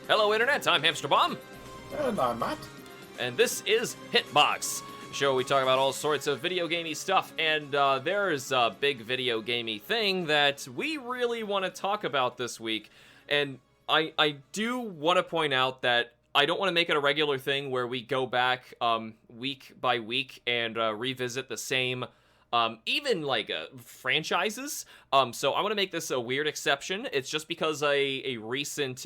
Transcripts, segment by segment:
Hello, Internet. I'm HamsterBomb. And I'm Matt. And this is Hitbox, a show where we talk about all sorts of video gamey stuff. And there's a big video gamey thing that we really want to talk about this week. And I do want to point out that I don't want to make it a regular thing where we go back week by week and revisit the same even like franchises. So I want to make this a weird exception. It's just because a recent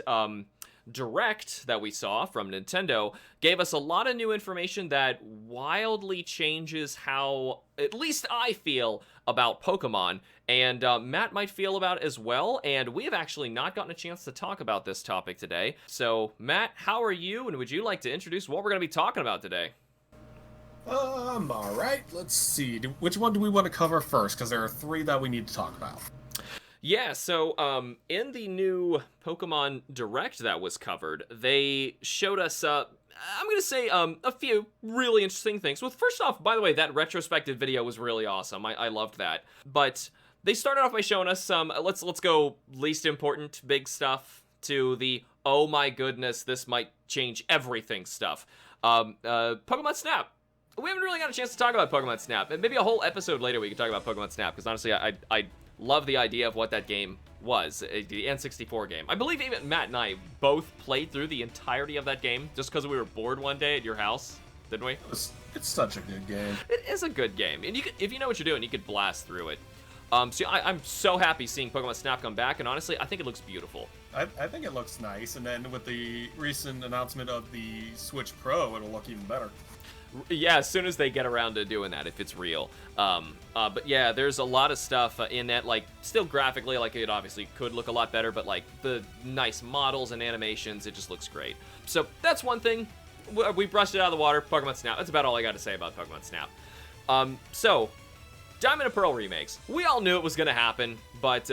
Direct that we saw from Nintendo gave us a lot of new information that wildly changes how at least I feel about Pokemon, and Matt might feel about it as well, and we have actually not gotten a chance to talk about this topic today. So Matt, how are you, and would you like to introduce what we're going to be talking about today? I'm alright. Let's see. Which one do we want to cover first? Because there are three that we need to talk about. Yeah, so in the new Pokemon Direct that was covered, they showed us, I'm going to say a few really interesting things. Well, first off, by the way, that retrospective video was really awesome. I loved that. But they started off by showing us some, let's go least important big stuff to the, oh my goodness, this might change everything stuff. Pokemon Snap. We haven't really got a chance to talk about Pokemon Snap. And maybe a whole episode later we can talk about Pokemon Snap, because honestly, I love the idea of what that game was, the N64 game. I believe even Matt and I both played through the entirety of that game just because we were bored one day at your house, didn't we? It's such a good game. It is a good game, and if you know what you're doing, you could blast through it. So I'm so happy seeing Pokemon Snap come back, and honestly, I think it looks beautiful. I think it looks nice, and then with the recent announcement of the Switch Pro, it'll look even better. Yeah, as soon as they get around to doing that, if it's real. But yeah, there's a lot of stuff in that, like, still graphically, like, it obviously could look a lot better, but, like, the nice models and animations, it just looks great. So that's one thing. We brushed it out of the water. Pokemon Snap. That's about all I got to say about Pokemon Snap. So, Diamond and Pearl remakes. We all knew it was going to happen, but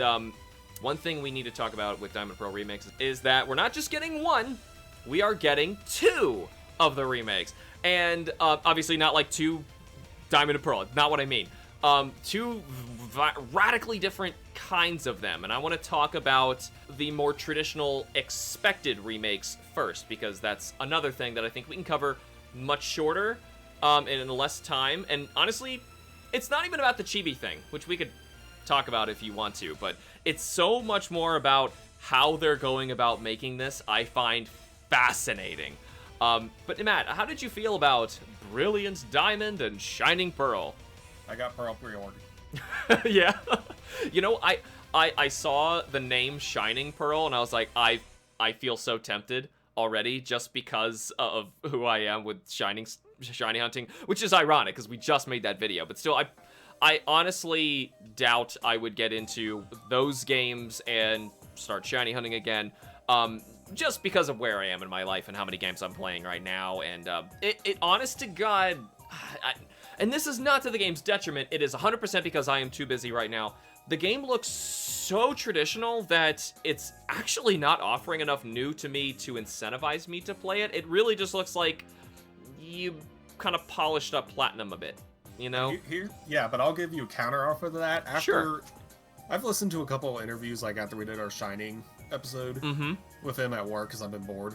one thing we need to talk about with Diamond and Pearl remakes is that we're not just getting one, we are getting two of the remakes. And obviously not like two Diamond and Pearl, not what I mean. Two radically different kinds of them. And I want to talk about the more traditional expected remakes first, because that's another thing that I think we can cover much shorter and in less time. And honestly, it's not even about the chibi thing, which we could talk about if you want to, but it's so much more about how they're going about making this, I find fascinating. But Matt, how did you feel about Brilliant Diamond and Shining Pearl? I got Pearl pre-ordered. Yeah. You know, I saw the name Shining Pearl, and I was like, I feel so tempted already just because of who I am with shiny hunting, which is ironic because we just made that video. But still, I honestly doubt I would get into those games and start shiny hunting again. Just because of where I am in my life and how many games I'm playing right now, and it honest to God, and this is not to the game's detriment, it is 100% because I am too busy right now. The game looks so traditional that it's actually not offering enough new to me to incentivize me to play it. It really just looks like you kind of polished up Platinum a bit, you know? Yeah, but I'll give you a counter offer to that. Sure. I've listened to a couple of interviews, like after we did our Shining episode with him at work because I've been bored.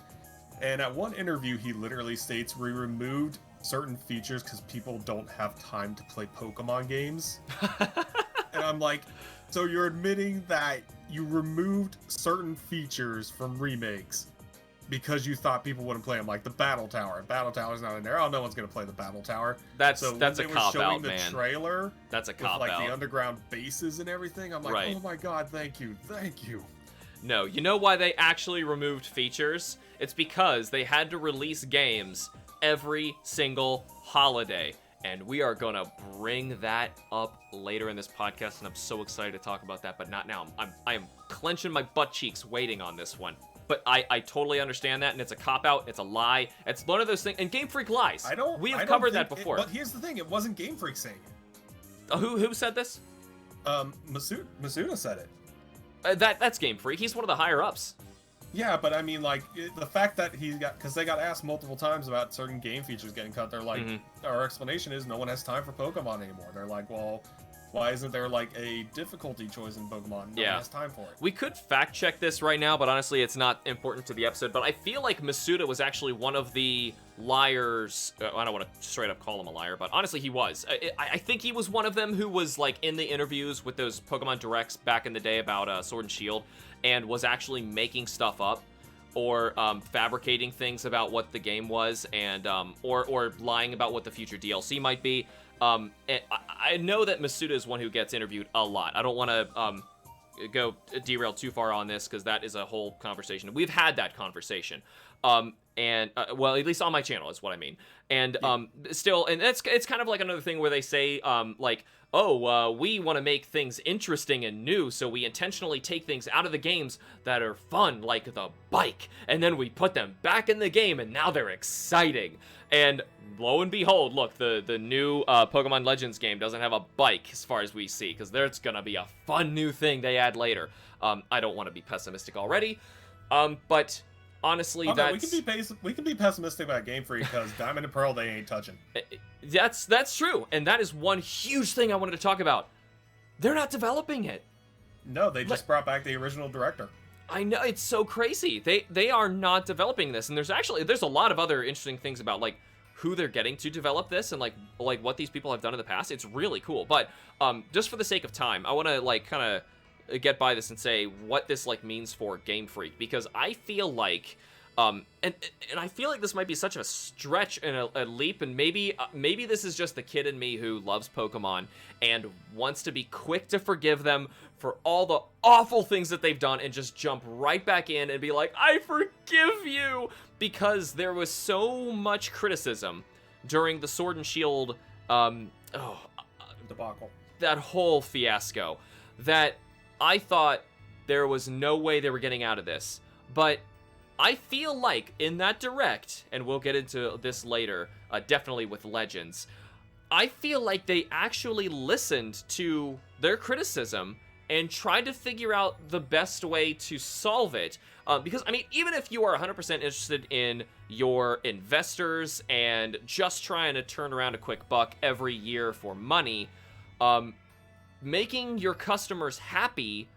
And at one interview, he literally states we removed certain features because people don't have time to play Pokemon games. And I'm like, so you're admitting that you removed certain features from remakes because you thought people wouldn't play them, like the Battle Tower. Battle Tower's not in there. Oh, no one's gonna play the Battle Tower. That's a cop out, man. The trailer. That's a cop with, out. Like the underground bases and everything. I'm like, right. Oh my god, thank you. No, you know why they actually removed features? It's because they had to release games every single holiday. And we are gonna bring that up later in this podcast, and I'm so excited to talk about that, but not now. I am clenching my butt cheeks waiting on this one. But I totally understand that, and it's a cop-out, it's a lie, it's one of those things, and Gamefreak lies. We have covered that before. But here's the thing, it wasn't Gamefreak saying it. Who said this? Masuda said it. That's Gamefreak, he's one of the higher-ups. Yeah, but I mean, like, the fact that because they got asked multiple times about certain game features getting cut, they're like, our explanation is no one has time for Pokemon anymore. They're like, well, Why isn't there like a difficulty choice in Pokemon? No one has time for it. We could fact check this right now, but honestly, it's not important to the episode. But I feel like Masuda was actually one of the liars. I don't want to straight up call him a liar, but honestly, he was. I think he was one of them who was like in the interviews with those Pokemon Directs back in the day about Sword and Shield, and was actually making stuff up or fabricating things about what the game was, and or lying about what the future DLC might be. I know that Masuda is one who gets interviewed a lot. I don't want to go derail too far on this, because that is a whole conversation. We've had that conversation. Well, at least on my channel is what I mean. And still, and it's kind of like another thing where they say, like, oh, we want to make things interesting and new, so we intentionally take things out of the games that are fun, like the bike, and then we put them back in the game, and now they're exciting. And lo and behold, look, the new Pokemon Legends game doesn't have a bike as far as we see, because there's gonna be a fun new thing they add later. I don't want to be pessimistic already, but honestly, we can be pessimistic about Gamefreak, because Diamond and Pearl they ain't touching. That's true, and that is one huge thing I wanted to talk about. They're not developing it. No, they just brought back the original director. I know, it's so crazy. They are not developing this, and there's a lot of other interesting things about like who they're getting to develop this, and like what these people have done in the past. It's really cool. But just for the sake of time, I want to like kind of get by this and say what this like means for Gamefreak, because I feel like and I feel like this might be such a stretch and a leap, and maybe this is just the kid in me who loves Pokemon and wants to be quick to forgive them for all the awful things that they've done and just jump right back in and be like, I forgive you, because there was so much criticism during the Sword and Shield debacle, that whole fiasco, that I thought there was no way they were getting out of this. But I feel like in that direct, and we'll get into this later, definitely with Legends, I feel like they actually listened to their criticism and tried to figure out the best way to solve it. Because, I mean, even if you are 100% interested in your investors and just trying to turn around a quick buck every year for money, making your customers happy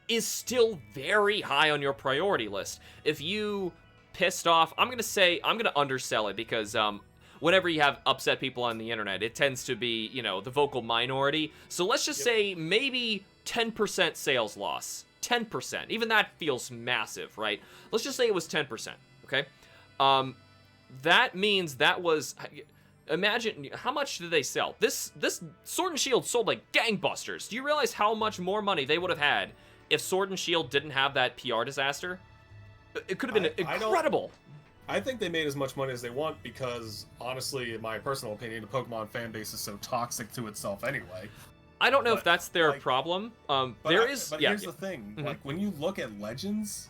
is still very high on your priority list. If you pissed off, I'm gonna undersell it, because whenever you have upset people on the internet, it tends to be, you know, the vocal minority. So let's just say maybe 10% sales loss. 10%. Even that feels massive, right? Let's just say it was 10%, okay? That means that was... Imagine, how much did they sell? This Sword and Shield sold like gangbusters. Do you realize how much more money they would have had if Sword and Shield didn't have that PR disaster? It could have been incredible. I think they made as much money as they want, because, honestly, in my personal opinion, the Pokemon fan base is so toxic to itself anyway. I don't know if that's their problem. But here's the thing. Mm-hmm. Like, when you look at Legends,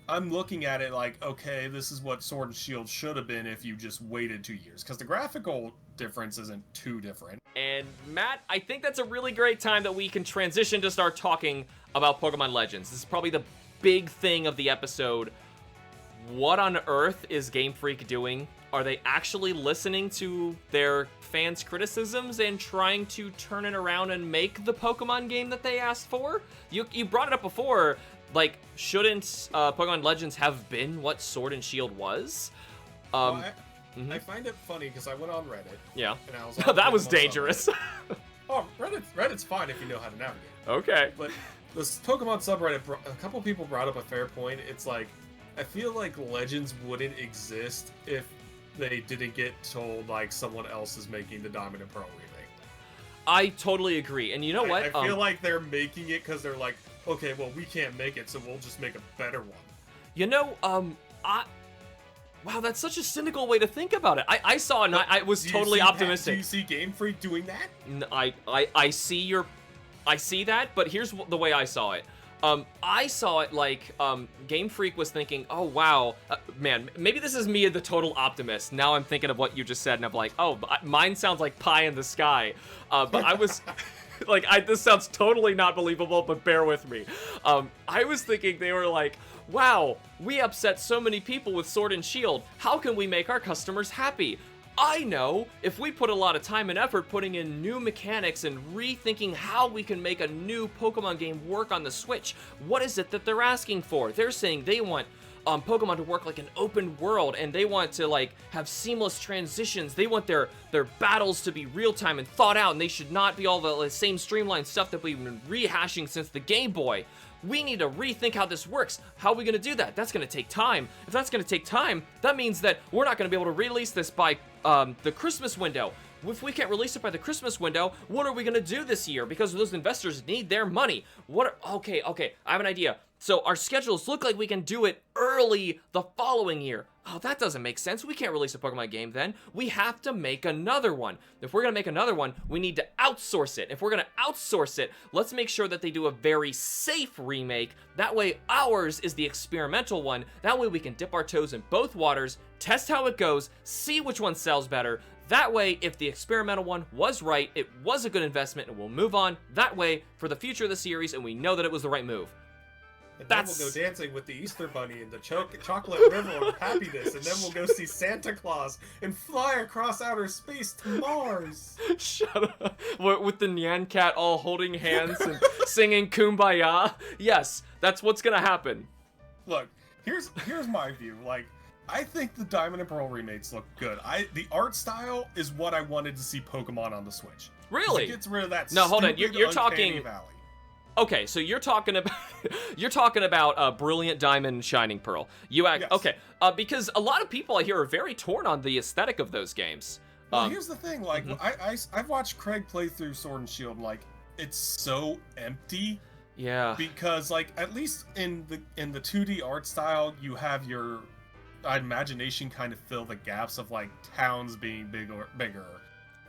I'm looking at it like, okay, this is what Sword and Shield should have been if you just waited 2 years, because the graphical difference isn't too different. And Matt, I think that's a really great time that we can transition to start talking about Pokemon Legends. This is probably the big thing of the episode. What on earth is Gamefreak doing? Are they actually listening to their fans' criticisms and trying to turn it around and make the Pokemon game that they asked for? You brought it up before. Like, shouldn't Pokemon Legends have been what Sword and Shield was? I find it funny because I went on Reddit. Yeah. And I was on that was dangerous. Oh, Reddit's fine if you know how to navigate. Okay. But this Pokemon subreddit, a couple people brought up a fair point. It's like, I feel like Legends wouldn't exist if they didn't get told, like, someone else is making the Diamond and Pearl remake. I totally agree. And you know what? I feel like they're making it because they're like, okay, well, we can't make it, so we'll just make a better one. You know, wow, that's such a cynical way to think about it. I saw it, and I was totally optimistic. Do you see Gamefreak doing that? I see that, but here's the way I saw it. I saw it like Gamefreak was thinking, oh wow, man, maybe this is me, the total optimist. Now I'm thinking of what you just said, and I'm like, oh, mine sounds like pie in the sky. But I was like, this sounds totally not believable, but bear with me. I was thinking they were like, wow, we upset so many people with Sword and Shield. How can we make our customers happy? I know if we put a lot of time and effort putting in new mechanics and rethinking how we can make a new Pokemon game work on the Switch, what is it that they're asking for? They're saying they want Pokemon to work like an open world, and they want to like have seamless transitions. They want their battles to be real time and thought out, and they should not be all the same streamlined stuff that we've been rehashing since the Game Boy. We need to rethink how this works. How are we going to do that? That's going to take time. If that's going to take time, that means that we're not going to be able to release this by the Christmas window. If we can't release it by the Christmas window, what are we going to do this year? Because those investors need their money. Okay, I have an idea. So our schedules look like we can do it early the following year. Oh, that doesn't make sense. We can't release a Pokemon game then. We have to make another one. If we're going to make another one, we need to outsource it. If we're going to outsource it, let's make sure that they do a very safe remake. That way ours is the experimental one. That way we can dip our toes in both waters, test how it goes, see which one sells better. That way, if the experimental one was right, it was a good investment, and we'll move on that way for the future of the series, and we know that it was the right move. And then we'll go dancing with the Easter Bunny in the chocolate river of happiness, and then we'll go see Santa Claus and fly across outer space to Mars. Shut up. With the Nyan Cat all holding hands and singing Kumbaya. Yes, that's what's gonna happen. Look, here's my view. Like, I think the Diamond and Pearl remakes look good. The art style is what I wanted to see Pokemon on the Switch. Really? It gets rid of that. No, hold on. You're talking. Valley. Okay, so you're talking about Brilliant Diamond, Shining Pearl. Yes. Okay, because a lot of people I hear are very torn on the aesthetic of those games. Well, here's the thing. Like, I've watched Craig play through Sword and Shield. And, like, it's so empty. Yeah. Because, like, at least in the 2D art style, you have your imagination kind of fill the gaps of like towns being bigger.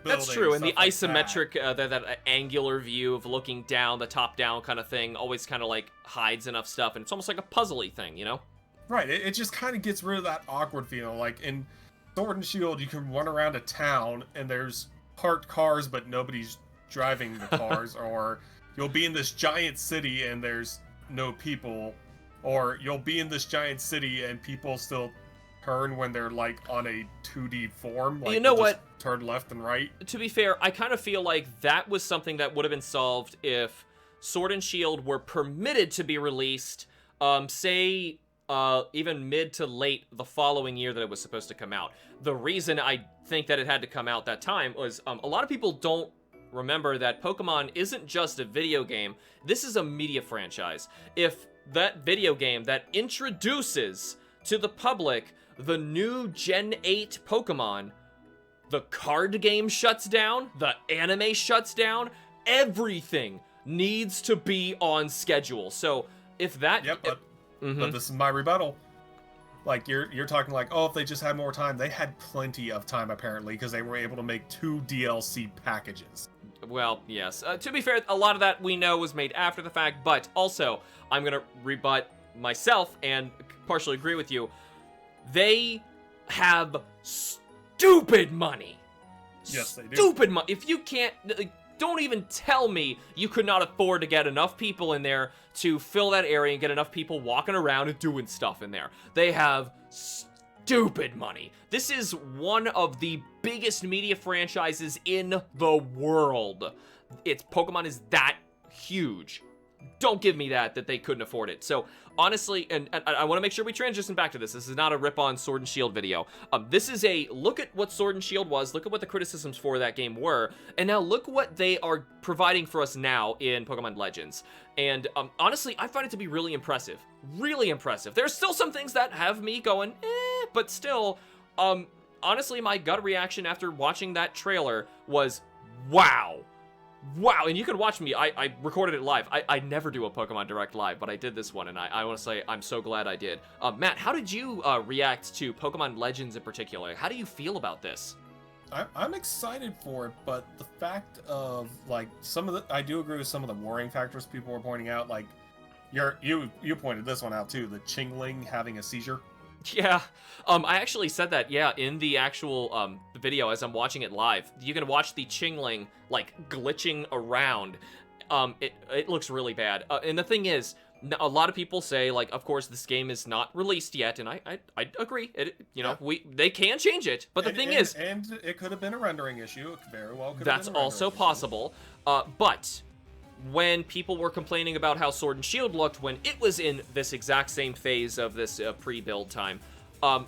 That's true, and the like isometric, that angular view of looking down, the top-down kind of thing, always kind of like hides enough stuff, and it's almost like a puzzly thing, you know? Right, it just kind of gets rid of that awkward feeling. Like in Sword and Shield, you can run around a town and there's parked cars, but nobody's driving the cars, or you'll be in this giant city and there's no people, or you'll be in this giant city and people still turn when they're like on a 2D form. Like, you know what? Turn left and right. To be fair, I kind of feel like that was something that would have been solved if Sword and Shield were permitted to be released, say, even mid to late the following year that it was supposed to come out. The reason I think that it had to come out that time was a lot of people don't remember that Pokemon isn't just a video game. This is a media franchise. If that video game that introduces to the public the new Gen 8 Pokemon, the card game shuts down, the anime shuts down, everything needs to be on schedule. So if that... Yep, but this is my rebuttal. Like, you're talking like, oh, if they just had more time. They had plenty of time, apparently, because they were able to make 2 DLC packages. Well, yes. To be fair, a lot of that we know was made after the fact, but also, I'm going to rebut myself and partially agree with you. They have stupid money. Yes, they do. Stupid money. If you can't... Don't even tell me you could not afford to get enough people in there to fill that area and get enough people walking around and doing stuff in there. They have stupid money. This is one of the biggest media franchises in the world. Pokemon is that huge. Don't give me that they couldn't afford it. So, honestly, and I want to make sure we transition back to this. This is not a rip-on Sword and Shield video. This is a look at what Sword and Shield was, look at what the criticisms for that game were, and now look what they are providing for us now in Pokemon Legends. And, honestly, I find it to be really impressive. Really impressive. There's still some things that have me going, but still, honestly, my gut reaction after watching that trailer was, wow. Wow, and you can watch me. I recorded it live. I never do a Pokemon Direct live, but I did this one, and I want to say I'm so glad I did. Matt, how did you react to Pokemon Legends in particular? How do you feel about this? I'm excited for it, but the fact of, like, I do agree with some of the worrying factors people were pointing out. Like, you pointed this one out, too, the Chingling having a seizure. Yeah, I actually said that, yeah, in the actual video as I'm watching it live. You can watch the Chingling, like, glitching around. It looks really bad. And the thing is, A lot of people say, like, of course, this game is not released yet, and I agree. They can change it, but the thing is... And it could have been a rendering issue. It very well could have That's been a rendering also issue. possible. But when people were complaining about how Sword and Shield looked when it was in this exact same phase of this pre-build time,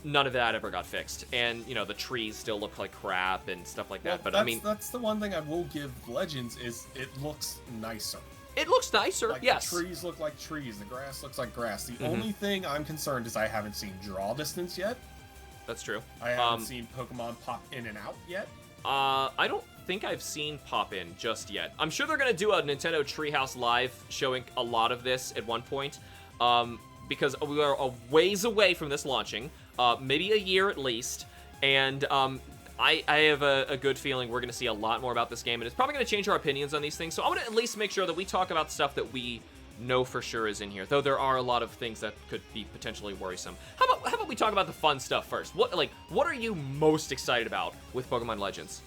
none of that ever got fixed. And, the trees still look like crap and stuff like that. But that's the one thing I will give Legends is it looks nicer. It looks nicer, like, yes. The trees look like trees. The grass looks like grass. The only thing I'm concerned is I haven't seen draw distance yet. That's true. I haven't seen Pokemon pop in and out yet. I don't think I've seen pop in just yet. I'm sure they're going to do a Nintendo Treehouse Live showing a lot of this at one point. Because we are a ways away from this launching. Maybe a year at least. And I have a good feeling we're going to see a lot more about this game, and it's probably going to change our opinions on these things. So I'm going to at least make sure that we talk about stuff that we know for sure is in here, though there are a lot of things that could be potentially worrisome. How about we talk about the fun stuff first? What are you most excited about with Pokemon Legends?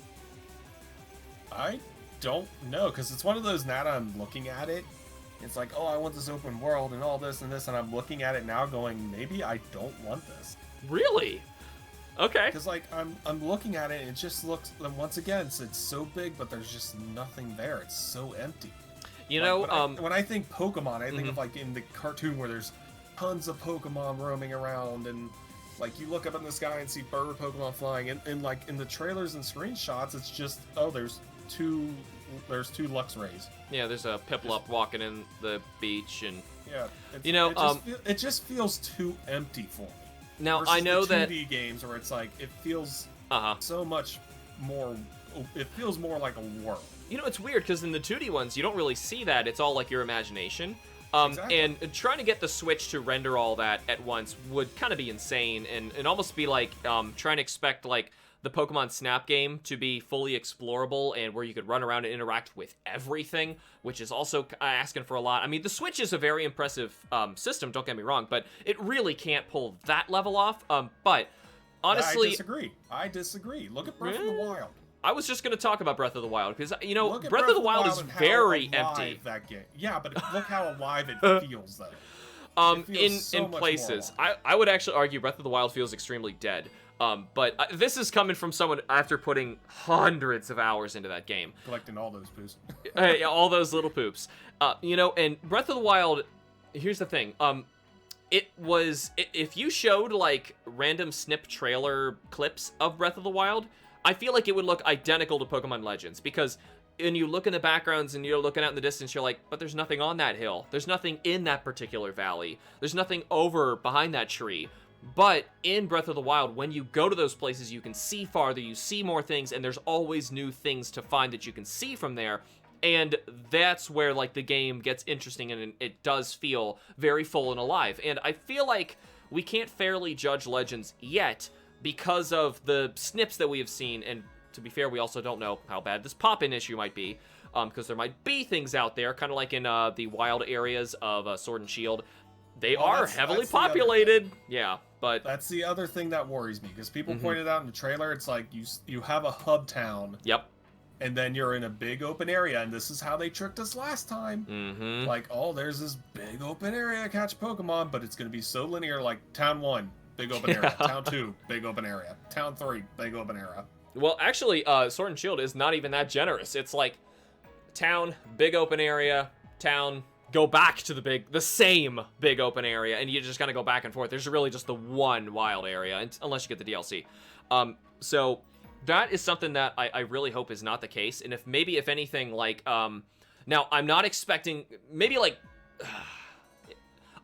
I don't know, because it's one of those, now that I'm looking at it, it's like, oh, I want this open world and all this and this, and I'm looking at it now going, maybe I don't want this. Really? Okay. Because, like, I'm looking at it, and it just looks, and once again, it's so big, but there's just nothing there. It's so empty. When I think Pokemon, I think of, like, in the cartoon where there's tons of Pokemon roaming around, and, like, you look up in the sky and see bird Pokemon flying, and like, in the trailers and screenshots, it's just, oh, there's two Luxrays. Yeah, there's a Piplup walking in the beach, and... Yeah. It just feels too empty for me. Now, versus I know the 2D that... games where it's like, it feels so much more... It feels more like a world. It's weird, because in the 2D ones, you don't really see that. It's all, like, your imagination. Exactly. And trying to get the Switch to render all that at once would kind of be insane, and almost be like trying to expect, like, the Pokemon Snap game to be fully explorable and where you could run around and interact with everything, which is also asking for a lot. I mean, the Switch is a very impressive system, don't get me wrong, but it really can't pull that level off. But honestly... I disagree. Look at Breath of the Wild. I was just going to talk about Breath of the Wild, because, Breath of the Wild is very empty. That game. Yeah, but look how alive it feels, though. In places. I would actually argue Breath of the Wild feels extremely dead. But this is coming from someone after putting hundreds of hours into that game. Collecting all those poops. All those little poops. And Breath of the Wild, here's the thing. If you showed, like, random snip trailer clips of Breath of the Wild, I feel like it would look identical to Pokemon Legends, because when you look in the backgrounds and you're looking out in the distance, you're like, but there's nothing on that hill. There's nothing in that particular valley. There's nothing over behind that tree. But in Breath of the Wild, when you go to those places, you can see farther, you see more things, and there's always new things to find that you can see from there. And that's where, like, the game gets interesting, and it does feel very full and alive. And I feel like we can't fairly judge Legends yet because of the snips that we have seen. And to be fair, we also don't know how bad this pop-in issue might be, because there might be things out there, kind of like in the wild areas of Sword and Shield. They are heavily populated. Yeah, but... That's the other thing that worries me, because people pointed out in the trailer, it's like, you have a hub town. Yep. And then you're in a big open area, and this is how they tricked us last time. Like, oh, there's this big open area to catch Pokemon, but it's going to be so linear, like, Town 1, big open area. Town 2, big open area. Town 3, big open area. Well, actually, Sword and Shield is not even that generous. It's like, town, big open area, town... go back to the same big open area, and you just kind of go back and forth. There's really just the one wild area, unless you get the DLC. So that is something that I really hope is not the case. And if anything, like, now I'm not expecting, maybe like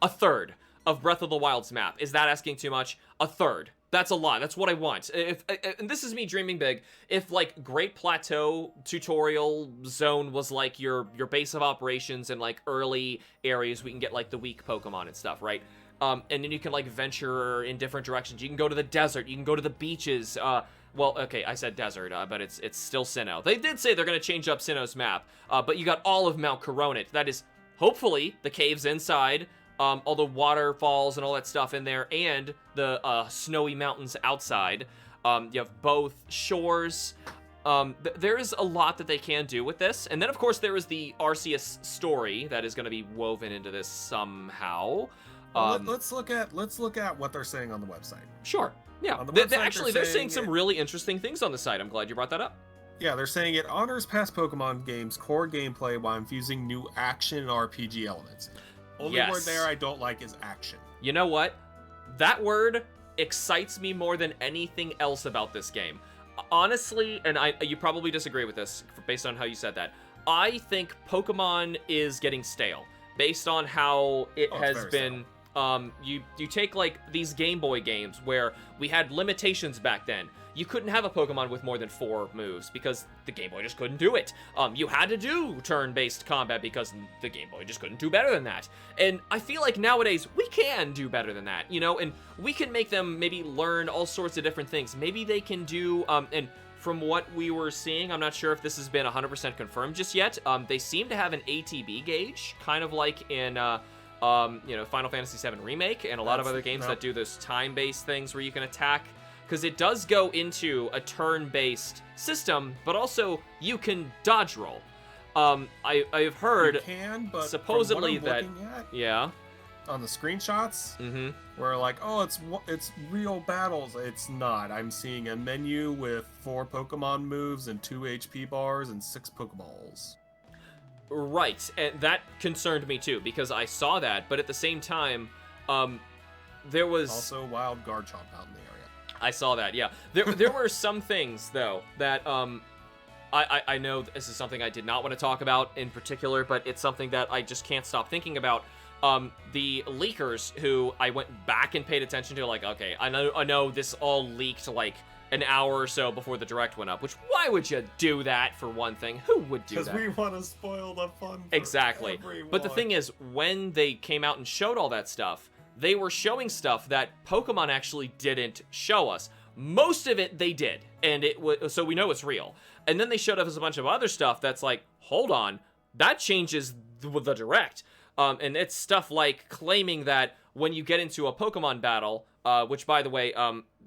a third of Breath of the Wild's map. Is that asking too much? A third. That's a lot. That's what I want. And this is me dreaming big. If, like, Great Plateau tutorial zone was like your base of operations and, like, early areas we can get, like, the weak Pokemon and stuff, right? And then you can, like, venture in different directions. You can go to the desert. You can go to the beaches. Well, okay, I said desert, but it's still Sinnoh. They did say they're going to change up Sinnoh's map, but you got all of Mount Coronet. That is, hopefully, the caves inside, all the waterfalls and all that stuff in there, and the snowy mountains outside. You have both shores. There is a lot that they can do with this. And then, of course, there is the Arceus story that is going to be woven into this somehow. Well, let's look at what they're saying on the website. Sure. Yeah. On the website, Actually, they're saying some really interesting things on the site. I'm glad you brought that up. Yeah, they're saying it honors past Pokemon games' core gameplay while infusing new action and RPG elements. Only word there I don't like is action. You know what? That word excites me more than anything else about this game. Honestly, and you probably disagree with this based on how you said that, I think Pokemon is getting stale based on how it has been. You take like these Game Boy games where we had limitations back then. You couldn't have a Pokemon with more than 4 moves because the Game Boy just couldn't do it. You had to do turn-based combat because the Game Boy just couldn't do better than that. And I feel like nowadays we can do better than that, you know, and we can make them maybe learn all sorts of different things. Maybe they can do, and from what we were seeing, I'm not sure if this has been 100% confirmed just yet, they seem to have an ATB gauge, kind of like in, Final Fantasy VII Remake and a lot of other games that do those time-based things where you can attack. Because it does go into a turn-based system, but also you can dodge roll. I've heard you can, but supposedly from what I'm looking at, on the screenshots, where like, oh, it's real battles. It's not. I'm seeing a menu with 4 Pokemon moves and 2 HP bars and 6 Pokeballs. Right, and that concerned me too because I saw that, but at the same time, there was also wild Garchomp out in the area. I saw that, yeah. There were some things, though, that I know this is something I did not want to talk about in particular, but it's something that I just can't stop thinking about. The leakers who I went back and paid attention to, like, okay, I know this all leaked, like, an hour or so before the Direct went up, which, why would you do that, for one thing? Who would do that? Because we want to spoil the fun for Exactly. everyone. But the thing is, when they came out and showed all that stuff, they were showing stuff that Pokemon actually didn't show us. Most of it they did, and so we know it's real. And then they showed us a bunch of other stuff that's like, hold on, that changes the Direct. And it's stuff like claiming that when you get into a Pokemon battle, which by the way,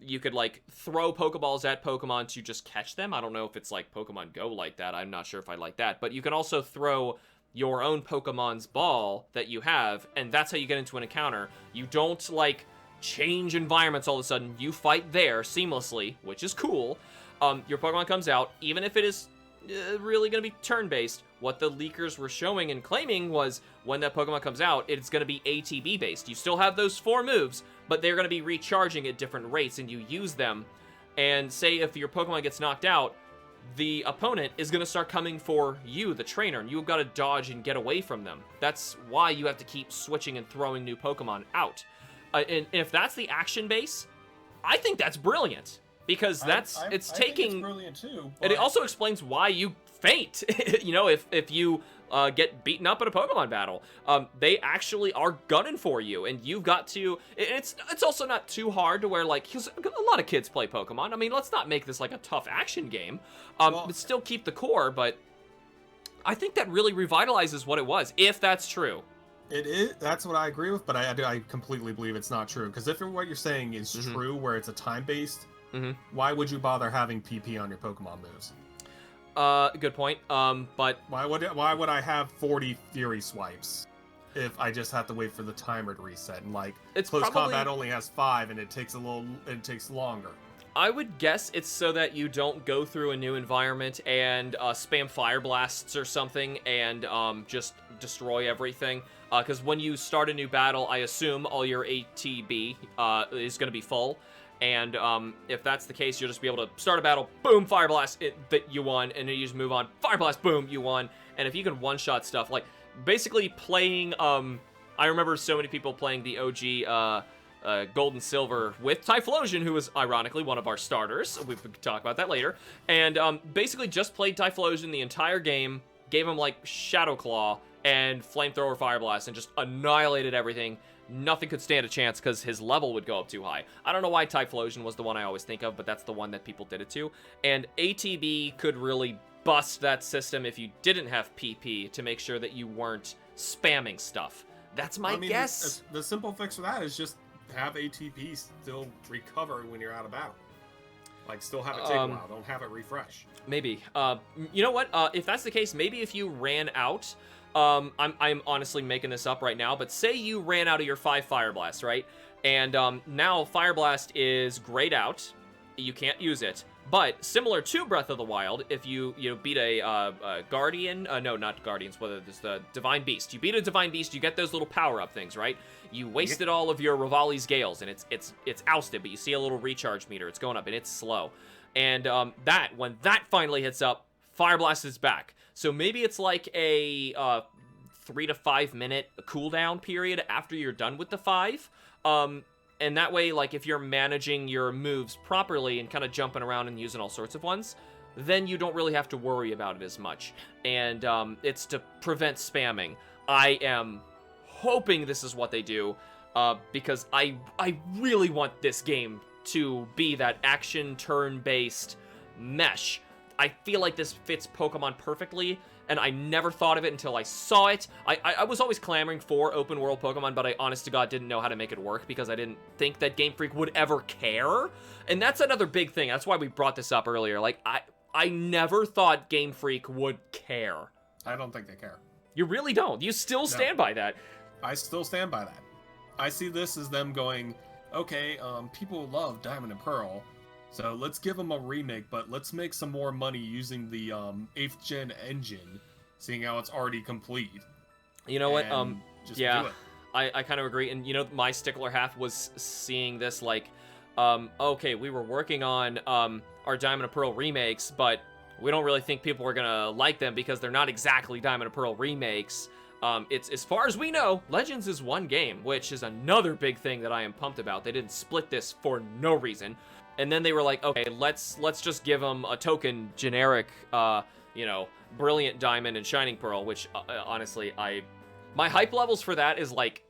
you could like throw Pokeballs at Pokemon to just catch them. I don't know if it's like Pokemon Go like that. I'm not sure if I like that. But you can also throw your own Pokemon's ball that you have, and that's how you get into an encounter. You don't like change environments all of a sudden. You fight there seamlessly, which is cool. Your Pokemon comes out, even if it is really going to be turn-based. What the leakers were showing and claiming was when that Pokemon comes out, it's going to be ATB based. You still have those 4 moves, but they're going to be recharging at different rates, and you use them. And say if your Pokemon gets knocked out, the opponent is going to start coming for you, the trainer, and you've got to dodge and get away from them. That's why you have to keep switching and throwing new Pokemon out. And if that's the action base, I think that's brilliant. Because I think it's brilliant too. And it also explains why you faint. You know, if you get beaten up in a Pokemon battle, they actually are gunning for you, and you've got to. It's also not too hard to where like, because a lot of kids play Pokemon. I mean, let's not make this like a tough action game. But still keep the core. But I think that really revitalizes what it was, if that's true. It is. That's what I agree with, but I completely believe it's not true. Because if what you're saying is true, where it's a time-based. Why would you bother having PP on your Pokemon moves? Good point. But why would I have 40 Fury swipes if I just have to wait for the timer to reset? And like, close combat only has 5, and it takes longer. I would guess it's so that you don't go through a new environment and spam Fire Blasts or something and just destroy everything. Because when you start a new battle, I assume all your ATB is going to be full. And if that's the case, you'll just be able to start a battle, boom, Fire Blast, you won, and then you just move on, Fire Blast, boom, you won. And if you can one-shot stuff, like, basically playing, I remember so many people playing the OG Gold and Silver with Typhlosion, who was, ironically, one of our starters. We could talk about that later. And basically just played Typhlosion the entire game, gave him, like, Shadow Claw and Flamethrower Fire Blast, and just annihilated everything. Nothing could stand a chance because his level would go up too high. I don't know why Typhlosion was the one I always think of, but that's the one that people did it to. And ATB could really bust that system if you didn't have PP to make sure that you weren't spamming stuff. That's my guess. The simple fix for that is just have ATP still recover when you're out of battle. Like, still have it take a while. Don't have it refresh. Maybe. You know what? If that's the case, maybe if you ran out, I'm honestly making this up right now, but say you ran out of your 5 Fire Blasts, right? And now Fire Blast is grayed out. You can't use it. But similar to Breath of the Wild, if you beat a Guardian, no, not Guardians, whether it's the Divine Beast. You beat a Divine Beast, you get those little power-up things, right? You wasted all of your Rivali's Gales, and it's ousted, but you see a little recharge meter. It's going up, and it's slow. And when that finally hits up, Fire Blast is back. So maybe it's like a 3 to 5 minute cooldown period after you're done with the 5. And that way, like, if you're managing your moves properly and kind of jumping around and using all sorts of ones, then you don't really have to worry about it as much. And it's to prevent spamming. I am hoping this is what they do, because I really want this game to be that action turn-based mesh. I feel like this fits Pokemon perfectly, and I never thought of it until I saw it. I was always clamoring for open world Pokemon, but I honest to God didn't know how to make it work because I didn't think that Game Freak would ever care. And that's another big thing. That's why we brought this up earlier. Like, I never thought Game Freak would care. I don't think they care. You really don't. You still stand by that. I still stand by that. I see this as them going, okay, people love Diamond and Pearl, so let's give them a remake, but let's make some more money using the 8th gen engine, seeing how it's already complete. You know what? Just do it. I kind of agree. And, you know, my stickler half was seeing this like, okay, we were working on our Diamond and Pearl remakes, but we don't really think people are going to like them because they're not exactly Diamond and Pearl remakes. It's, as far as we know, Legends is one game, which is another big thing that I am pumped about. They didn't split this for no reason. And then they were like, okay, let's just give them a token generic, Brilliant Diamond and Shining Pearl, which honestly, my hype levels for that is like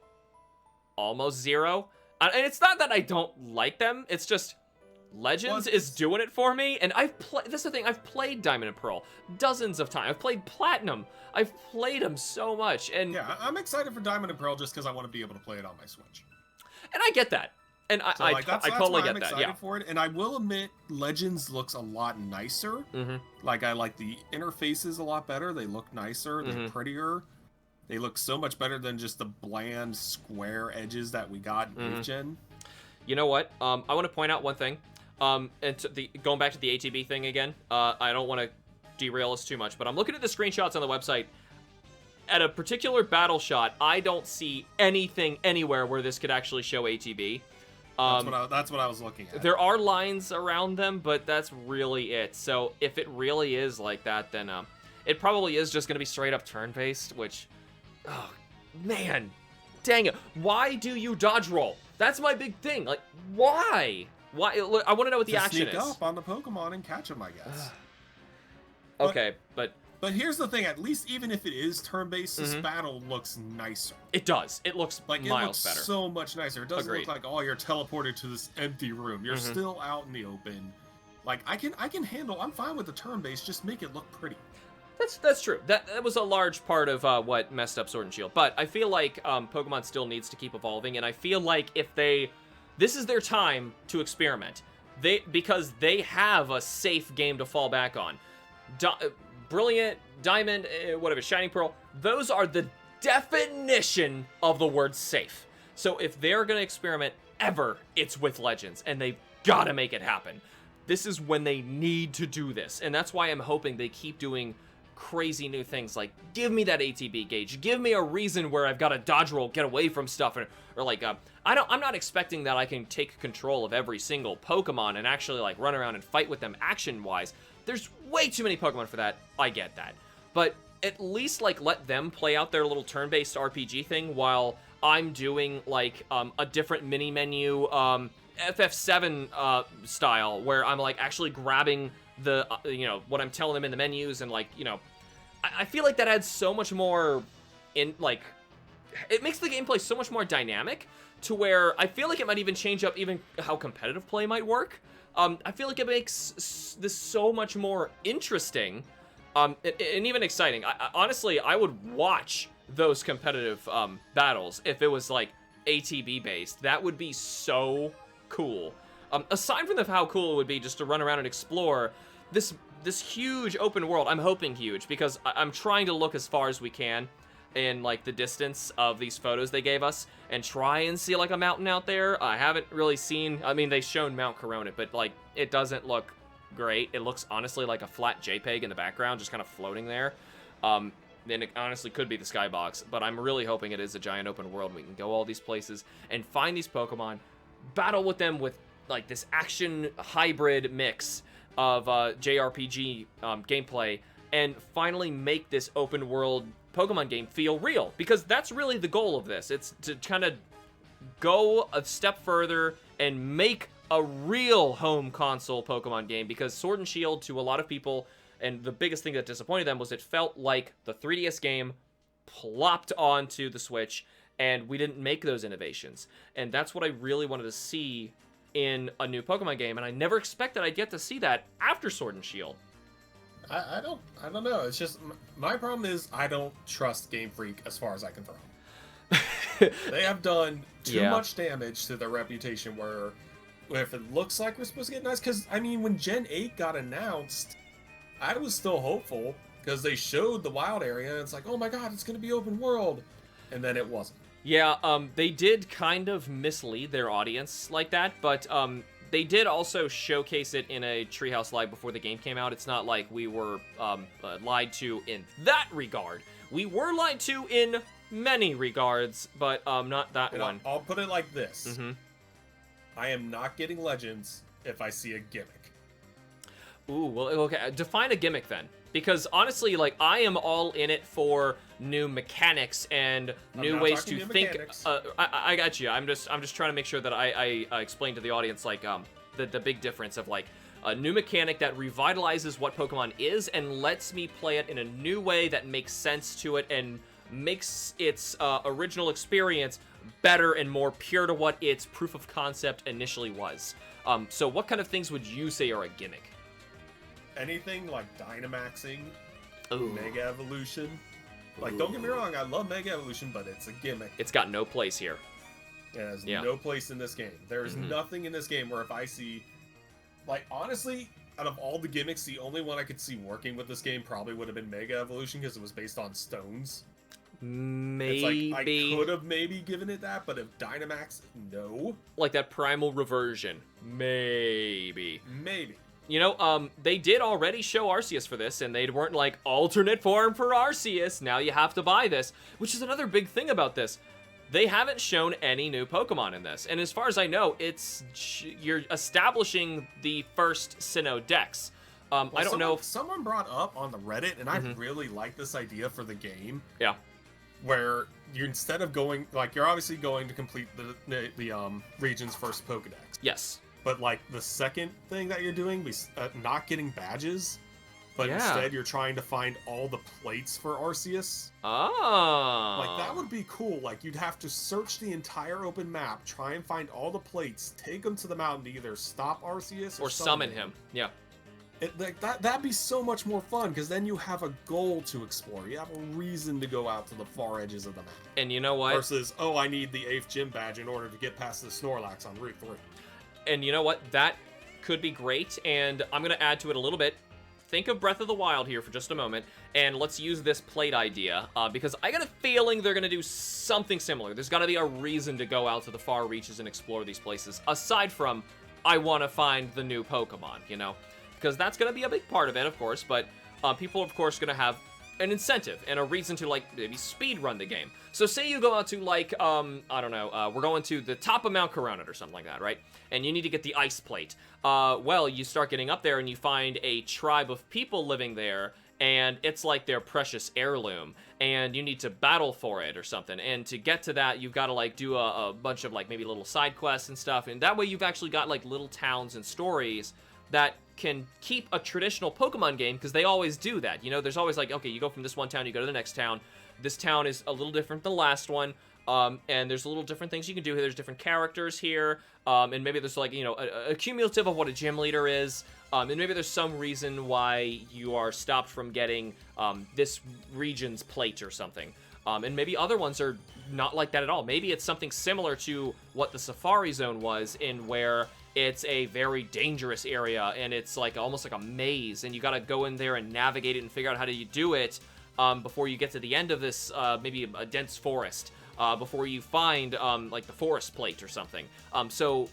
almost 0. And it's not that I don't like them, it's just Legends is doing it for me. And this is the thing, I've played Diamond and Pearl dozens of times. I've played Platinum. I've played them so much. And yeah, I'm excited for Diamond and Pearl just because I want to be able to play it on my Switch. And I get that. And that's I totally get that. I'm excited for it. And I will admit, Legends looks a lot nicer. Mm-hmm. Like, I like the interfaces a lot better. They look nicer. They're prettier. They look so much better than just the bland square edges that we got in 8th gen. You know what? I want to point out one thing. And going back to the ATB thing again, I don't want to derail us too much, but I'm looking at the screenshots on the website. At a particular battle shot, I don't see anything anywhere where this could actually show ATB. That's what I was looking at. There are lines around them, but that's really it. So if it really is like that, then it probably is just going to be straight up turn-based, which, oh, man, dang it. Why do you dodge roll? That's my big thing. Like, why? Why? I want to know what the action is. Sneak up on the Pokemon and catch them, I guess. Okay, but here's the thing. At least even if it is turn-based, this battle looks nicer. It does. It looks like miles better. So much nicer. It doesn't look like, oh, you're teleported to this empty room. You're still out in the open. Like, I can handle. I'm fine with the turn-based. Just make it look pretty. That's true. That was a large part of what messed up Sword and Shield. But I feel like Pokemon still needs to keep evolving, and I feel like if this is their time to experiment. Because they have a safe game to fall back on. Brilliant, Diamond, whatever, Shining Pearl, those are the definition of the word safe. So if they're going to experiment ever, it's with Legends, and they've got to make it happen. This is when they need to do this, and that's why I'm hoping they keep doing crazy new things, like give me that ATB gauge, give me a reason where I've got to dodge roll, get away from stuff, or like I'm not expecting that I can take control of every single Pokemon and actually like run around and fight with them action wise. There's way too many Pokemon for that. I get that, but at least like let them play out their little turn-based RPG thing while I'm doing like a different mini menu FF7 style where I'm like actually grabbing the what I'm telling them in the menus, and like I feel like that adds so much more in, like, it makes the gameplay so much more dynamic to where I feel like it might even change up even how competitive play might work. I feel like it makes this so much more interesting and even exciting. Honestly, I would watch those competitive battles if it was like ATB based. That would be so cool. Aside from how cool it would be just to run around and explore this huge open world. I'm hoping huge, because I'm trying to look as far as we can in like the distance of these photos they gave us and try and see like a mountain out there. I haven't really seen, I mean, they've shown Mount Corona, but like it doesn't look great. It looks honestly like a flat JPEG in the background, just kind of floating there. Then it honestly could be the skybox, but I'm really hoping it is a giant open world. We can go all these places and find these Pokemon, battle with them with like this action hybrid mix of JRPG gameplay, and finally make this open world Pokemon game feel real, because that's really the goal of this. It's to kind of go a step further and make a real home console Pokemon game, because Sword and Shield, to a lot of people, and the biggest thing that disappointed them, was it felt like the 3DS game plopped onto the Switch, and we didn't make those innovations. And that's what I really wanted to see in a new Pokemon game, and I never expected I'd get to see that after Sword and Shield. I don't know. It's just, my problem is I don't trust Game Freak as far as I can throw. They have done too much damage to their reputation, where if it looks like we're supposed to get nice, because, I mean, when Gen 8 got announced, I was still hopeful, because they showed the wild area, and it's like, oh my god, it's going to be open world, and then it wasn't. Yeah, they did kind of mislead their audience like that, but they did also showcase it in a Treehouse Live before the game came out. It's not like we were lied to in that regard. We were lied to in many regards, but not that one. I'll put it like this. Mm-hmm. I am not getting Legends if I see a gimmick. Ooh, well, okay, define a gimmick then. Because honestly, like, I am all in it for new mechanics and new ways to think. I got you. I'm just trying to make sure that I explain to the audience, like, the big difference of, like, a new mechanic that revitalizes what Pokemon is and lets me play it in a new way that makes sense to it and makes its original experience better and more pure to what its proof of concept initially was. So what kind of things would you say are a gimmick? Anything like Dynamaxing, Ooh. Mega Evolution. Like, don't get me wrong, I love Mega Evolution, but it's a gimmick. It's got no place here. It has no place in this game. There is nothing in this game where if I see... Like, honestly, out of all the gimmicks, the only one I could see working with this game probably would have been Mega Evolution, because it was based on stones. Maybe. It's like, I could have maybe given it that, but if Dynamax, no. Like that primal reversion. Maybe. Maybe. You know, they did already show Arceus for this, and they weren't like, alternate form for Arceus, now you have to buy this, which is another big thing about this. They haven't shown any new Pokemon in this, and as far as I know, you're establishing the first Sinnoh Dex. Well, I don't know if... Someone brought up on the Reddit, and I really like this idea for the game. Yeah. Where you, instead of going, like, you're obviously going to complete the region's first Pokedex. Yes. But, like, the second thing that you're doing, not getting badges, but instead you're trying to find all the plates for Arceus. Oh. Like, that would be cool. Like, you'd have to search the entire open map, try and find all the plates, take them to the mountain to either stop Arceus or summon him. Yeah. That'd be so much more fun, because then you have a goal to explore. You have a reason to go out to the far edges of the map. And you know what? Versus, oh, I need the 8th gym badge in order to get past the Snorlax on Route 3. And you know what? That could be great, and I'm going to add to it a little bit. Think of Breath of the Wild here for just a moment, and let's use this plate idea, because I got a feeling they're going to do something similar. There's got to be a reason to go out to the far reaches and explore these places, aside from, I want to find the new Pokemon, you know? Because that's going to be a big part of it, of course, but people, of course, going to have an incentive and a reason to, like, maybe speed run the game. So say you go out to, like, I don't know, we're going to the top of Mount Corona or something like that, right? And you need to get the ice plate. Well, you start getting up there and you find a tribe of people living there, and it's like their precious heirloom, and you need to battle for it or something. And to get to that, you've got to, like, do a bunch of, like, maybe little side quests and stuff, and that way you've actually got, like, little towns and stories that can keep a traditional Pokemon game, because they always do that. You know, there's always like, okay, you go from this one town, you go to the next town. This town is a little different than the last one, and there's a little different things you can do here. There's different characters here, and maybe there's, like, you know, a cumulative of what a gym leader is, and maybe there's some reason why you are stopped from getting this region's plate or something. And maybe other ones are not like that at all. Maybe it's something similar to what the Safari Zone was, in where it's a very dangerous area, and it's like almost like a maze, and you gotta go in there and navigate it and figure out how to do it before you get to the end of this, maybe a dense forest, before you find like the forest plate or something. So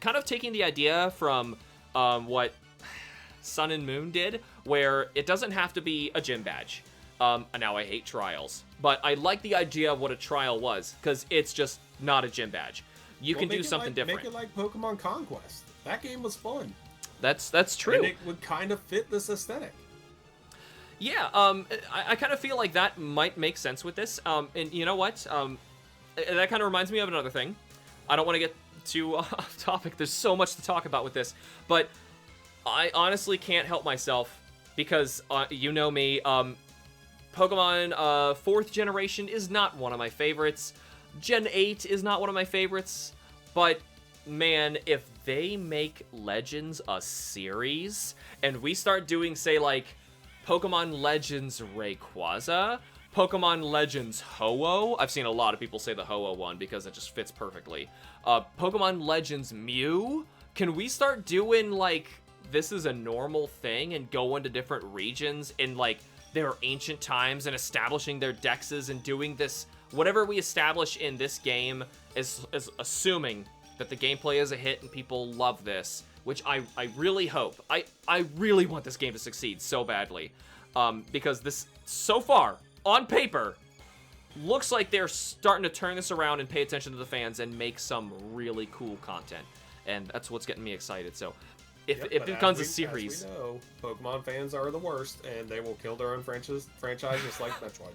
kind of taking the idea from what Sun and Moon did, where it doesn't have to be a gym badge. Now I hate trials, but I like the idea of what a trial was, because it's just not a gym badge. You can do something different. Make it like Pokemon Conquest. That game was fun. That's true. And it would kind of fit this aesthetic. Yeah, I kind of feel like that might make sense with this. And you know what? That kind of reminds me of another thing. I don't want to get too off topic. There's so much to talk about with this, but I honestly can't help myself because you know me. Pokemon 4th generation is not one of my favorites. Gen 8 is not one of my favorites. But man, if they make Legends a series and we start doing, say, like Pokemon Legends Rayquaza, Pokemon Legends Ho-Oh. I've seen a lot of people say the Ho-Oh one because it just fits perfectly. Pokemon Legends Mew. Can we start doing, like, this is a normal thing and go into different regions in, like, their ancient times and establishing their dexes and doing this, whatever we establish in this game is assuming that the gameplay is a hit and people love this, which I really hope. I really want this game to succeed so badly, because this, so far, on paper, looks like they're starting to turn this around and pay attention to the fans and make some really cool content, and that's what's getting me excited. So if it becomes a series, as we know, Pokemon fans are the worst, and they will kill their own franchise just like Metroid.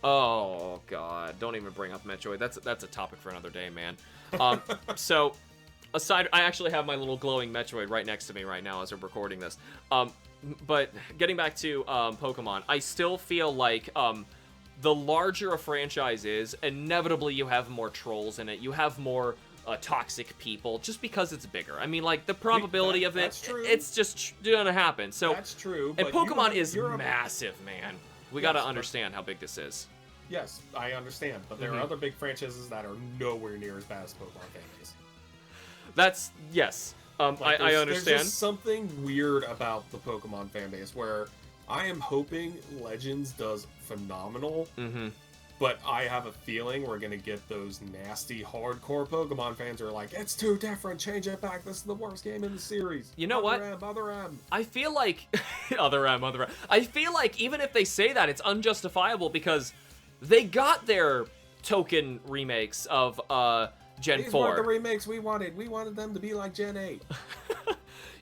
Oh god, don't even bring up Metroid. That's a topic for another day, man. So aside, I actually have my little glowing Metroid right next to me right now as we're recording this. But getting back to Pokemon, I still feel like the larger a franchise is, inevitably you have more trolls in it. You have more toxic people just because it's bigger. I mean, like, the probability of it, it's just gonna happen. So that's true. And Pokemon is massive, man. We gotta understand how big this is. Yes, I understand, but there are other big franchises that are nowhere near as bad as Pokemon fanbase. That's, yes. Like, I understand. There's just something weird about the Pokemon fanbase where I am hoping Legends does phenomenal, but I have a feeling we're going to get those nasty, hardcore Pokemon fans who are like, it's too different, change it back, this is the worst game in the series. You know what? Other M. I feel like... Other M. I feel like even if they say that, it's unjustifiable because they got their token remakes of Gen 4. These weren't the remakes we wanted. We wanted them to be like Gen 8.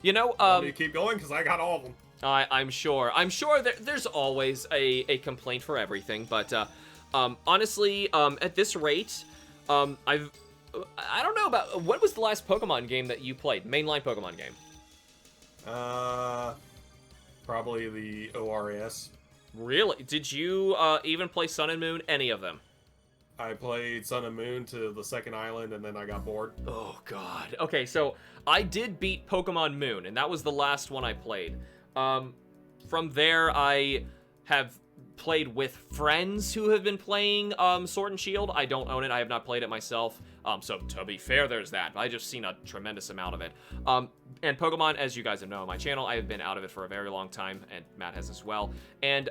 You know... Want me to keep going? Because I got all of them. I'm sure. I'm sure there's always a complaint for everything, but... honestly, at this rate, I don't know about, what was the last Pokemon game that you played? Mainline Pokemon game? Probably the ORAS. Really? Did you, even play Sun and Moon? Any of them? I played Sun and Moon to the second island, and then I got bored. Oh, God. Okay, so I did beat Pokemon Moon, and that was the last one I played. From there, I have played with friends who have been playing Sword and Shield. I don't own it. I have not played it myself. So to be fair, there's that. I just seen a tremendous amount of it. And Pokemon, as you guys have known on my channel, I have been out of it for a very long time, and Matt has as well. And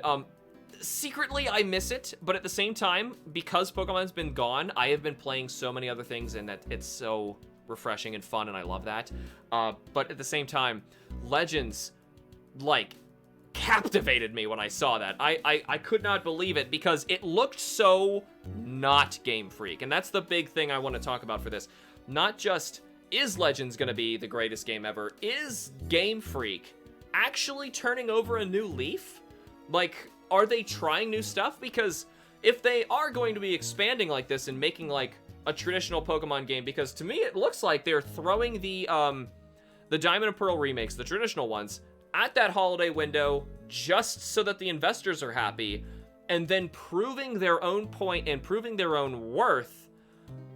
secretly, I miss it, but at the same time, because Pokemon's been gone, I have been playing so many other things, and that it's so refreshing and fun, and I love that. But at the same time, Legends, like, captivated me when I saw that. I could not believe it because it looked so not Game Freak, and that's the big thing I want to talk about for this. Not just, is Legends gonna be the greatest game ever, is Game Freak actually turning over a new leaf? Like, are they trying new stuff? Because if they are going to be expanding like this and making like a traditional Pokemon game, because to me it looks like they're throwing the Diamond and Pearl remakes, the traditional ones, at that holiday window just so that the investors are happy, and then proving their own point and proving their own worth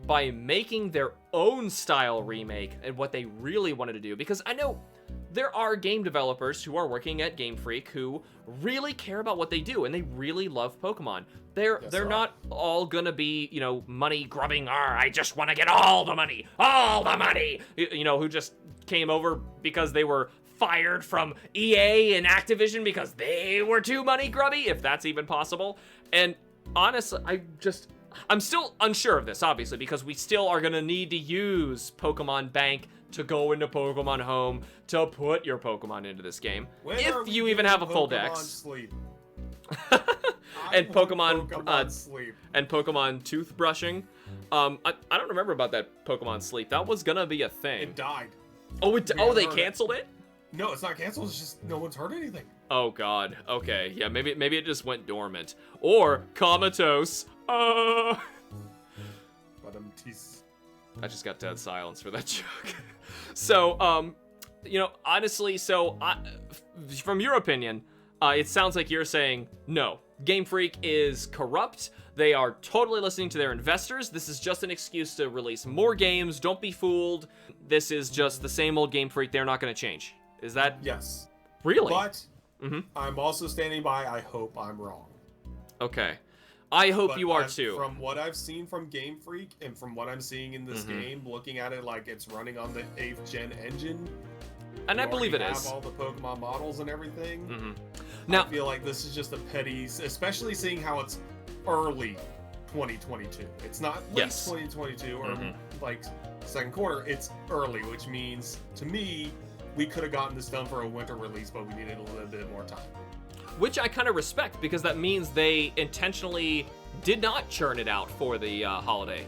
by making their own style remake and what they really wanted to do. Because I know there are game developers who are working at Game Freak who really care about what they do and they really love Pokemon. They're not all gonna be, you know, money grubbing, I just want to get all the money, who just came over because they were fired from EA and Activision because they were too money grubby, if that's even possible. And honestly, I'm still unsure of this, obviously, because we still are going to need to use Pokemon Bank to go into Pokemon Home to put your Pokemon into this game. If you even have a full dex. Sleep? And Pokemon Sleep. And Pokemon toothbrushing. I don't remember about that Pokemon Sleep. That was gonna be a thing. It died. Oh, they canceled it? No, it's not canceled. It's just no one's heard anything. Oh God. Okay. Yeah. Maybe it just went dormant or comatose. But I just got dead silence for that joke. So, honestly, from your opinion, it sounds like you're saying no. Game Freak is corrupt. They are totally listening to their investors. This is just an excuse to release more games. Don't be fooled. This is just the same old Game Freak. They're not going to change. Is that? Yes. Really? But I'm also standing by. I hope I'm wrong. Okay. I hope you are too. From what I've seen from Game Freak and from what I'm seeing in this game, looking at it like it's running on the 8th gen engine. And I believe it is. Have all the Pokemon models and everything. Now, I feel like this is just a petty, especially seeing how it's early 2022. It's not late 2022 or like second quarter. It's early, which means to me, we could have gotten this done for a winter release, but we needed a little bit more time. Which I kind of respect, because that means they intentionally did not churn it out for the holiday.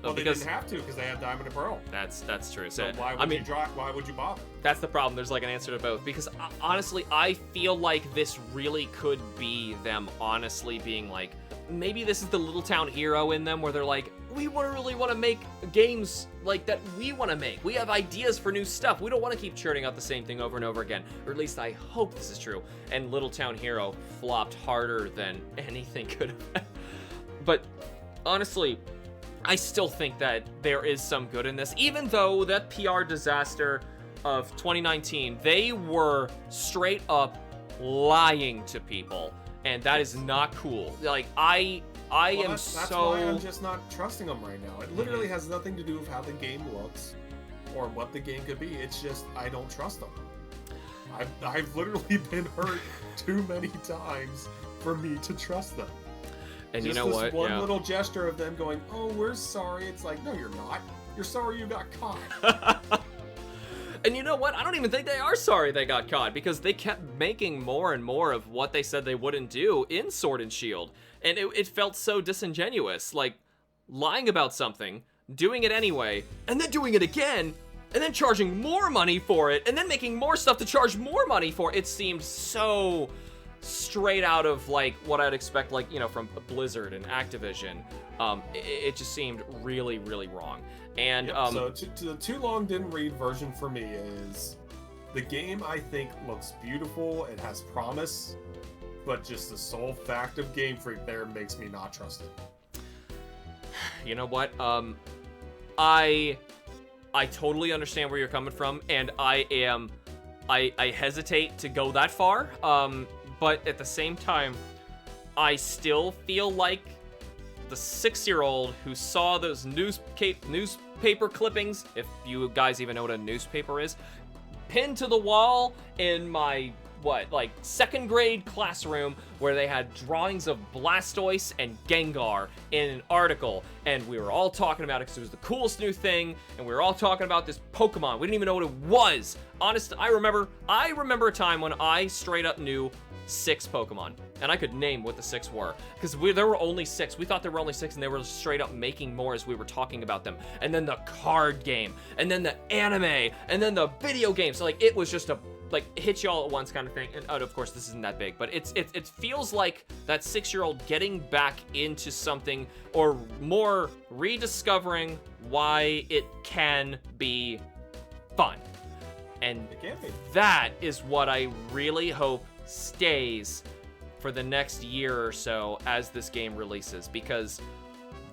Well, they didn't have to because they had Diamond and Pearl. That's true. So why would you bother? That's the problem. There's like an answer to both, because honestly, I feel like this really could be them honestly being like, maybe this is the little town hero in them where they're like, we really want to make games like that we want to make. We have ideas for new stuff. We don't want to keep churning out the same thing over and over again. Or at least I hope this is true. And Little Town Hero flopped harder than anything could have. But honestly, I still think that there is some good in this. Even though that PR disaster of 2019, they were straight up lying to people. And that is not cool. Like, that's why I'm just not trusting them right now. It literally has nothing to do with how the game looks or what the game could be. It's just, I don't trust them. I've literally been hurt too many times for me to trust them. And just you know what? One little gesture of them going, oh, we're sorry. It's like, no, you're not. You're sorry you got caught. And you know what? I don't even think they are sorry they got caught, because they kept making more and more of what they said they wouldn't do in Sword and Shield. And it felt so disingenuous, like lying about something, doing it anyway, and then doing it again, and then charging more money for it, and then making more stuff to charge more money for. It seemed so straight out of like what I'd expect, like, from Blizzard and Activision. It just seemed really, really wrong. And so the too long didn't read version for me is the game I think looks beautiful, it has promise, but just the sole fact of Game Freak there makes me not trust it. You know what? I totally understand where you're coming from, and I hesitate to go that far. But at the same time, I still like the 6-year-old who saw those newspaper clippings, if you guys even know what a newspaper is, pinned to the wall in my, second grade classroom, where they had drawings of Blastoise and Gengar in an article, and we were all talking about it because it was the coolest new thing, and we were all talking about this Pokemon. We didn't even know what it was. Honestly, I remember a time when I straight up knew 6 Pokemon, and I could name what the 6 were, because there were only 6. We thought there were only 6, and they were straight up making more as we were talking about them. And then the card game, and then the anime, and then the video game. So it was just a hit you all at once kind of thing. And of course this isn't that big, but it feels like that 6-year-old getting back into something, or more rediscovering why it can be fun. And that is what I really hope stays for the next year or so as this game releases, because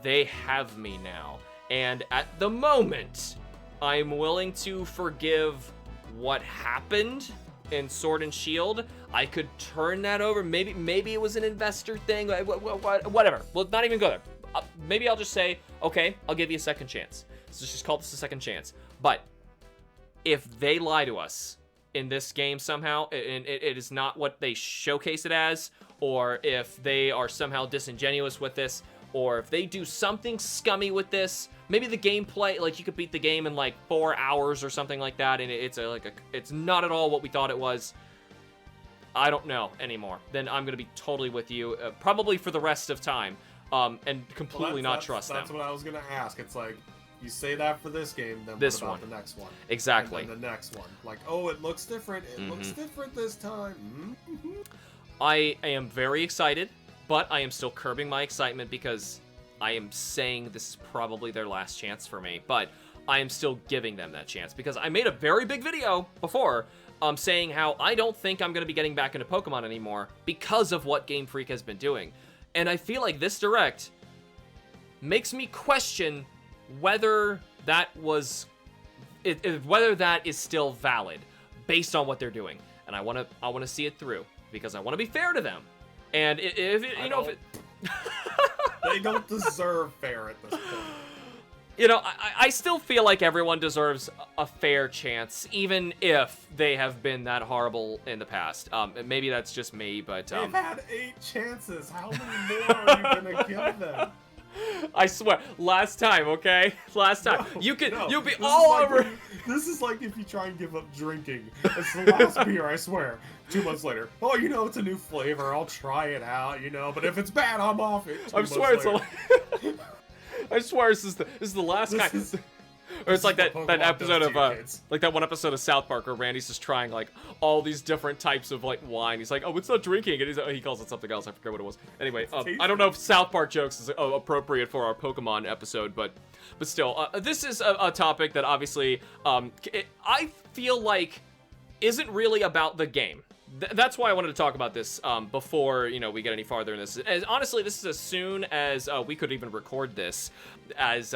they have me now. And at the moment, I'm willing to forgive what happened in Sword and Shield. I could turn that over. Maybe it was an investor thing, whatever. Well, not even go there. Maybe I'll just say, okay, I'll give you a second chance. Let's just call this a second chance. But if they lie to us in this game somehow, and it is not what they showcase it as, or if they are somehow disingenuous with this, or if they do something scummy with this, maybe the gameplay, like you could beat the game in like 4 hours or something like that, and it's not at all what we thought it was. I don't know anymore. Then I'm gonna be totally with you, probably for the rest of time, and completely not trust them. That's what I was gonna ask. It's like, you say that for this game, then this what about one. the next one? Exactly. And then the next one. Like, oh, it looks different. It looks different this time. I am very excited, but I am still curbing my excitement because I am saying this is probably their last chance for me. But I am still giving them that chance because I made a very big video before saying how I don't think I'm going to be getting back into Pokemon anymore because of what Gamefreak has been doing. And I feel like this Direct makes me question whether that is still valid based on what they're doing, and I want to see it through because I want to be fair to them. And if they don't deserve fair at this point. You know, I still feel like everyone deserves a fair chance, even if they have been that horrible in the past. Maybe that's just me, but they've had 8 chances. How many more are you gonna give them? I swear, last time, okay? Last time. No, you'll be all over. This is like if you try and give up drinking. It's the last beer, I swear. 2 months later. Oh, you know, it's a new flavor. I'll try it out, you know. But if it's bad, I'm off it. I swear this is the last guy. Or it's like that episode of like that one episode of South Park where Randy's just trying like all these different types of like wine. He's like, oh, it's not drinking, and he calls it something else. I forget what it was. Anyway, I don't know if South Park jokes is appropriate for our Pokemon episode, but still, this is a topic that obviously I feel like isn't really about the game. That's why I wanted to talk about this before, you know, we get any farther in this. As honestly, this is as soon as we could even record this, as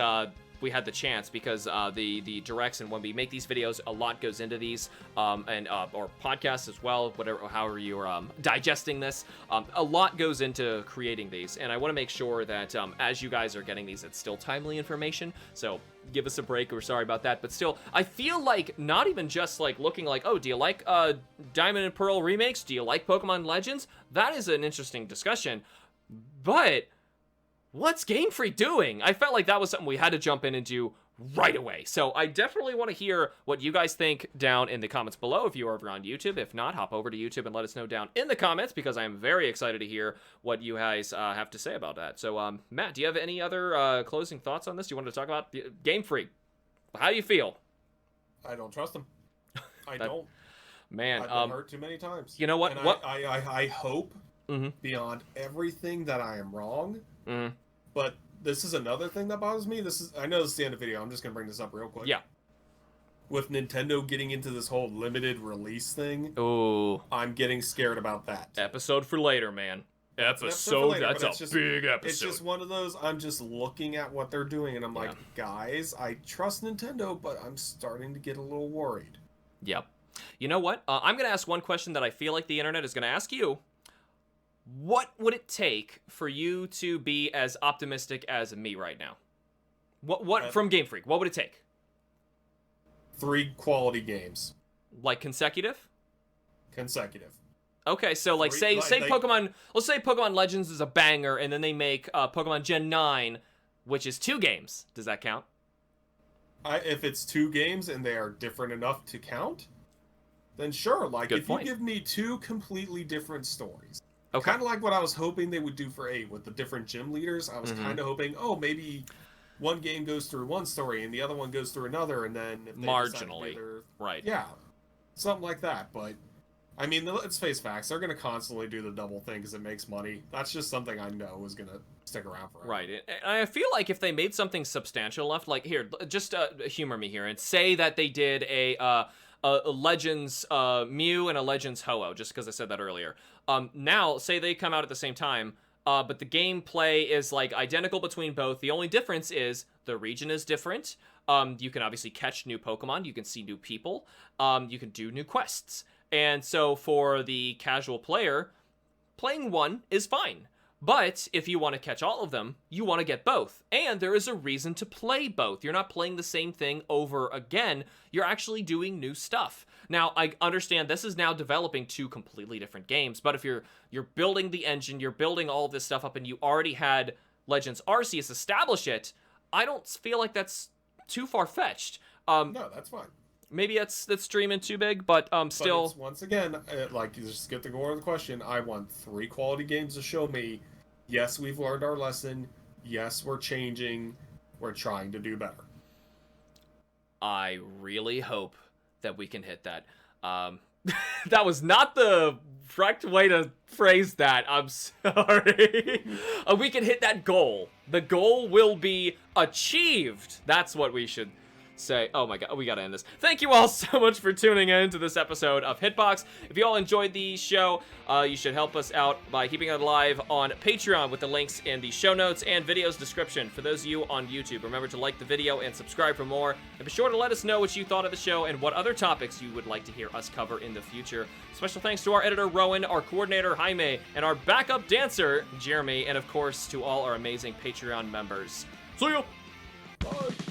we had the chance, because the directs, and when we make these videos, a lot goes into these, and or podcasts as well, however you're digesting this, a lot goes into creating these, and I want to make sure that as you guys are getting these, it's still timely information. So give us a break. We're sorry about that, but still, I feel like not even just like looking like, oh, do you like Diamond and Pearl remakes? Do you like Pokemon Legends? That is an interesting discussion, but what's Gamefreak doing? I felt like that was something we had to jump in and do right away. So I definitely want to hear what you guys think down in the comments below if you are over on YouTube. If not, hop over to YouTube and let us know down in the comments, because I am very excited to hear what you guys have to say about that. So, Matt, do you have any other closing thoughts on this you wanted to talk about? Gamefreak, how do you feel? I don't trust him. I don't. Man, I've been hurt too many times. You know what? And I hope beyond everything that I am wrong. But this is another thing that bothers me. I know this is the end of the video. I'm just going to bring this up real quick. Yeah. With Nintendo getting into this whole limited release thing, I'm getting scared about that. Episode for later, man. That's a big episode. It's just one of those, I'm just looking at what they're doing, and I'm like, guys, I trust Nintendo, but I'm starting to get a little worried. Yep. You know what? I'm going to ask one question that I feel like the internet is going to ask you. What would it take for you to be as optimistic as me right now? What from Gamefreak? What would it take? 3 quality games. Like consecutive? Consecutive. Okay, so like say Pokemon. Let's say Pokemon Legends is a banger, and then they make Pokemon Gen 9, which is 2 games. Does that count? If it's 2 games and they are different enough to count, then sure. Like you give me 2 completely different stories. Okay. Kind of like what I was hoping they would do for 8 with the different gym leaders. I was kind of hoping, maybe one game goes through one story and the other one goes through another, and then if they marginally, right? Yeah, something like that. But I mean, let's face facts. They're going to constantly do the double thing because it makes money. That's just something I know is going to stick around forever. Right. And I feel like if they made something substantial enough, like here, just humor me here and say that they did a Legends Mew and a Legends Ho-Oh, just because I said that earlier. Now, say they come out at the same time, but the gameplay is like identical between both. The only difference is the region is different. You can obviously catch new Pokemon. You can see new people. You can do new quests. And so for the casual player, playing one is fine. But if you want to catch all of them, you want to get both. And there is a reason to play both. You're not playing the same thing over again. You're actually doing new stuff. Now, I understand this is now developing 2 completely different games, but if you're building the engine, you're building all of this stuff up, and you already had Legends Arceus establish it, I don't feel like that's too far-fetched. No, that's fine. Maybe that's dreaming too big, but still. But once again, like, you just get to go over the question. I want 3 quality games to show me, yes, we've learned our lesson. Yes, we're changing. We're trying to do better. I really hope that we can hit that. That was not the correct way to phrase that. I'm sorry. We can hit that goal. The goal will be achieved. That's what we should say. Oh my god, we gotta end this. Thank you all so much for tuning in to this episode of Hitbox. If you all enjoyed the show, you should help us out by keeping it alive on Patreon with the links in the show notes and videos description. For those of you on YouTube, remember to like the video and subscribe for more. And be sure to let us know what you thought of the show and what other topics you would like to hear us cover in the future. Special thanks to our editor, Rowan, our coordinator, Jaime, and our backup dancer, Jeremy, and of course to all our amazing Patreon members. See ya! Bye!